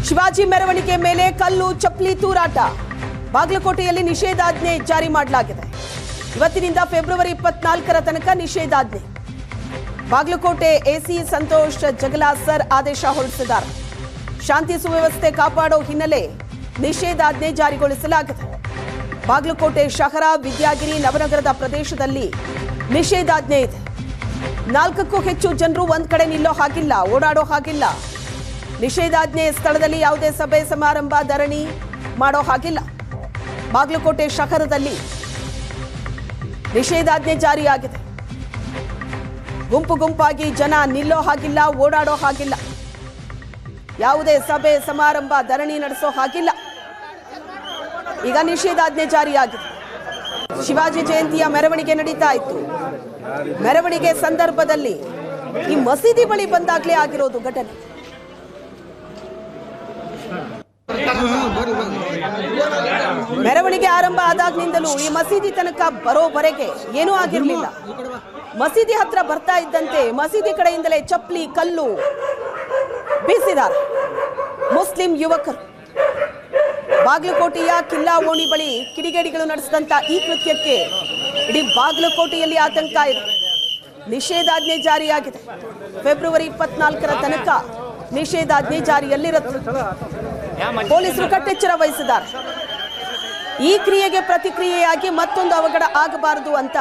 ಶಿವಾಜಿ ಮೆರವಣಿಗೆ ಮೇಲೆ ಕಲ್ಲು ಚಪ್ಪಲಿ ತೂರಾಟ. ಬಾಗಲಕೋಟೆಯಲ್ಲಿ ನಿಷೇಧಾಜ್ಞೆ ಜಾರಿ ಮಾಡಲಾಗಿದೆ. ಇವತ್ತಿನಿಂದ ಫೆಬ್ರವರಿ 24ರ ತನಕ ನಿಷೇಧಾಜ್ಞೆ. ಬಾಗಲಕೋಟೆ ಎಸಿ ಸಂತೋಷ್ ಜಗಲಾಸರ್ ಆದೇಶ ಹೊರಡಿಸಿದ್ದಾರೆ. ಶಾಂತಿ ಸುವ್ಯವಸ್ಥೆ ಕಾಪಾಡೋ ಹಿನ್ನೆಲೆ ನಿಷೇಧಾಜ್ಞೆ ಜಾರಿಗೊಳಿಸಲಾಗಿದೆ. ಬಾಗಲಕೋಟೆ ಶಹರ, ವಿದ್ಯಾಗಿರಿ, ನವನಗರದ ಪ್ರದೇಶದಲ್ಲಿ ನಿಷೇಧಾಜ್ಞೆ ಇದೆ. 4ಕ್ಕೂ ಹೆಚ್ಚು ಜನರು ಒಂದ್ ಕಡೆ ನಿಲ್ಲೋ ಹಾಗಿಲ್ಲ, ಓಡಾಡೋ ಹಾಗಿಲ್ಲ. ನಿಷೇಧಾಜ್ಞೆ ಸ್ಥಳದಲ್ಲಿ ಯಾವುದೇ ಸಭೆ ಸಮಾರಂಭ, ಧರಣಿ ಮಾಡೋ ಹಾಗಿಲ್ಲ. ಬಾಗಲಕೋಟೆ ಶಹರದಲ್ಲಿ ನಿಷೇಧಾಜ್ಞೆ ಜಾರಿಯಾಗಿದೆ. ಗುಂಪು ಗುಂಪಾಗಿ ಜನ ನಿಲ್ಲೋ ಹಾಗಿಲ್ಲ, ಓಡಾಡೋ ಹಾಗಿಲ್ಲ. ಯಾವುದೇ ಸಭೆ ಸಮಾರಂಭ, ಧರಣಿ ನಡೆಸೋ ಹಾಗಿಲ್ಲ. ಈಗ ನಿಷೇಧಾಜ್ಞೆ ಜಾರಿಯಾಗಿದೆ. ಶಿವಾಜಿ ಜಯಂತಿಯ ಮೆರವಣಿಗೆ ನಡೀತಾ ಇತ್ತು. ಮೆರವಣಿಗೆ ಸಂದರ್ಭದಲ್ಲಿ ಈ ಮಸೀದಿ ಬಳಿ ಬಂದಾಗಲೇ ಆಗಿರೋದು ಘಟನೆ. ಮೆರವಣಿಗೆ ಆರಂಭ ಆದಾಗ್ನಿಂದಲೂ ಈ ಮಸೀದಿ ತನಕ ಬರೋವರೆಗೆ ಏನೂ ಆಗಿರಲಿಲ್ಲ. ಮಸೀದಿ ಹತ್ರ ಬರ್ತಾ ಇದ್ದಂತೆ ಮಸೀದಿ ಕಡೆಯಿಂದಲೇ ಚಪ್ಪಲಿ, ಕಲ್ಲು ಬೀಸಿದ್ದಾರೆ ಮುಸ್ಲಿಂ ಯುವಕರು. ಬಾಗಲಕೋಟೆಯ ಕಿಲ್ಲಾ ಓಣಿ ಬಳಿ ಕಿಡಿಗೇಡಿಗಳು ನಡೆಸಿದಂತ ಈ ಕೃತ್ಯಕ್ಕೆ ಇಡೀ ಬಾಗಲಕೋಟೆಯಲ್ಲಿ ಆತಂಕ ಇದೆ. ನಿಷೇಧಾಜ್ಞೆ ಜಾರಿಯಾಗಿದೆ. ಫೆಬ್ರವರಿ 24ರ ತನಕ ನಿಷೇಧಾಜ್ಞೆ ಜಾರಿಯಲ್ಲಿರುತ್ತೆ. ಪೊಲೀಸರು ಕಟ್ಟೆಚ್ಚರ ವಹಿಸಿದ್ದಾರೆ. ಈ ಕ್ರಿಯೆಗೆ ಪ್ರತಿಕ್ರಿಯೆಯಾಗಿ ಮತ್ತೊಂದು ಅವಘಡ ಆಗಬಾರದು ಅಂತ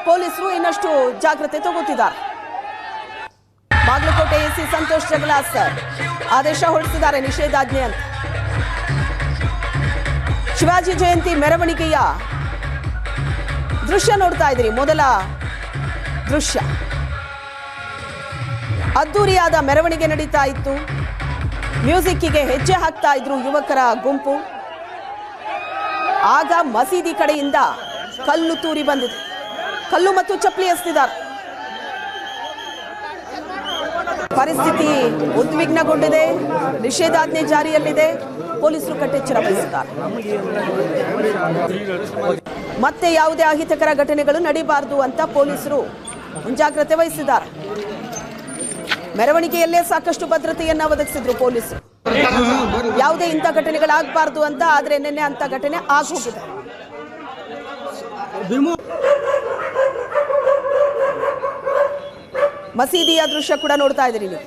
ಪೊಲೀಸರು ಇನ್ನಷ್ಟು ಜಾಗ್ರತೆ ತಗೋತಿದ್ದಾರೆ. ಬಾಗಲಕೋಟೆ ಎಸಿ ಸಂತೋಷ್ ಜಗಲಾಸರ್ ಆದೇಶ ಹೊರಡಿಸಿದ್ದಾರೆ ನಿಷೇಧಾಜ್ಞೆ ಅಂತ. ಶಿವಾಜಿ ಜಯಂತಿ ಮೆರವಣಿಗೆಯ ದೃಶ್ಯ ನೋಡ್ತಾ ಇದ್ದೀರಿ. ಮೊದಲ ದೃಶ್ಯ, ಅದ್ದೂರಿಯಾದ ಮೆರವಣಿಗೆ ನಡೀತಾ ಇತ್ತು. ಮ್ಯೂಸಿಕ್ಕಿಗೆ ಹೆಜ್ಜೆ ಹಾಕ್ತಾ ಇದ್ರು ಯುವಕರ ಗುಂಪು. ಆಗ ಮಸೀದಿ ಕಡೆಯಿಂದ ಕಲ್ಲು ತೂರಿ ಬಂದಿದೆ. ಕಲ್ಲು ಮತ್ತು ಚಪ್ಪಲಿ ಎಸೆದಿದ್ದಾರೆ. ಪರಿಸ್ಥಿತಿ ಉದ್ವಿಗ್ನಗೊಂಡಿದೆ. ನಿಷೇಧಾಜ್ಞೆ ಜಾರಿಯಲ್ಲಿದೆ. ಪೊಲೀಸರು ಕಟ್ಟೆಚ್ಚರ ವಹಿಸಿದ್ದಾರೆ. ಮತ್ತೆ ಯಾವುದೇ ಅಹಿತಕರ ಘಟನೆಗಳು ನಡೀಬಾರದು ಅಂತ ಪೊಲೀಸರು ಮುಂಜಾಗ್ರತೆ ವಹಿಸಿದ್ದಾರೆ. ಮೆರವಣಿಗೆಯಲ್ಲೇ ಸಾಕಷ್ಟು ಭದ್ರತೆಯನ್ನ ಒದಗಿಸಿದ್ರು ಪೊಲೀಸರು. ಯಾವುದೇ ಇಂಥ ಘಟನೆಗಳಾಗಬಾರದು ಅಂತ. ಆದ್ರೆ ನಿನ್ನೆ ಅಂತ ಘಟನೆ ಆಗೋಗಿದೆ. ಮಸೀದಿಯ ದೃಶ್ಯ ಕೂಡ ನೋಡ್ತಾ ಇದ್ದೀರಿ ನೀವು.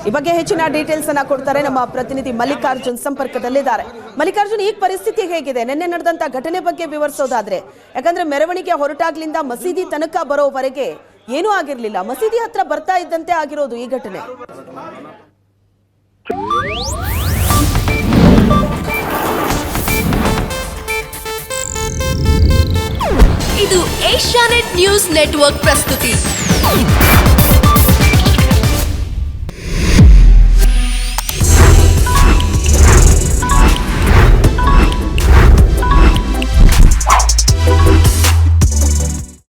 ಈ ಬಗ್ಗೆ ಹೆಚ್ಚಿನ ಡೀಟೇಲ್ಸ್ ಅನ್ನ ಕೊಡ್ತಾರೆ ನಮ್ಮ ಪ್ರತಿನಿಧಿ ಮಲ್ಲಿಕಾರ್ಜುನ್ ಸಂಪರ್ಕದಲ್ಲಿದ್ದಾರೆ. ಮಲ್ಲಿಕಾರ್ಜುನ್, ಈಗ ಪರಿಸ್ಥಿತಿ ಹೇಗಿದೆ? ನಿನ್ನೆ ನಡೆದಂತ ಘಟನೆ ಬಗ್ಗೆ ವಿವರಿಸೋದಾದ್ರೆ, ಯಾಕಂದ್ರೆ ಮೆರವಣಿಗೆ ಹೊರಟಾಗ್ಲಿಂದ ಮಸೀದಿ ತನಕ ಬರೋವರೆಗೆ ಏನೂ ಆಗಿರ್ಲಿಲ್ಲ. ಮಸೀದಿ ಹತ್ರ ಬರ್ತಾ ಇದ್ದಂತೆ ಆಗಿರೋದು ಈ ಘಟನೆ. ಇದು ಏಷ್ಯಾನೆಟ್ ನ್ಯೂಸ್ ನೆಟ್ವರ್ಕ್ ಪ್ರಸ್ತುತಿ.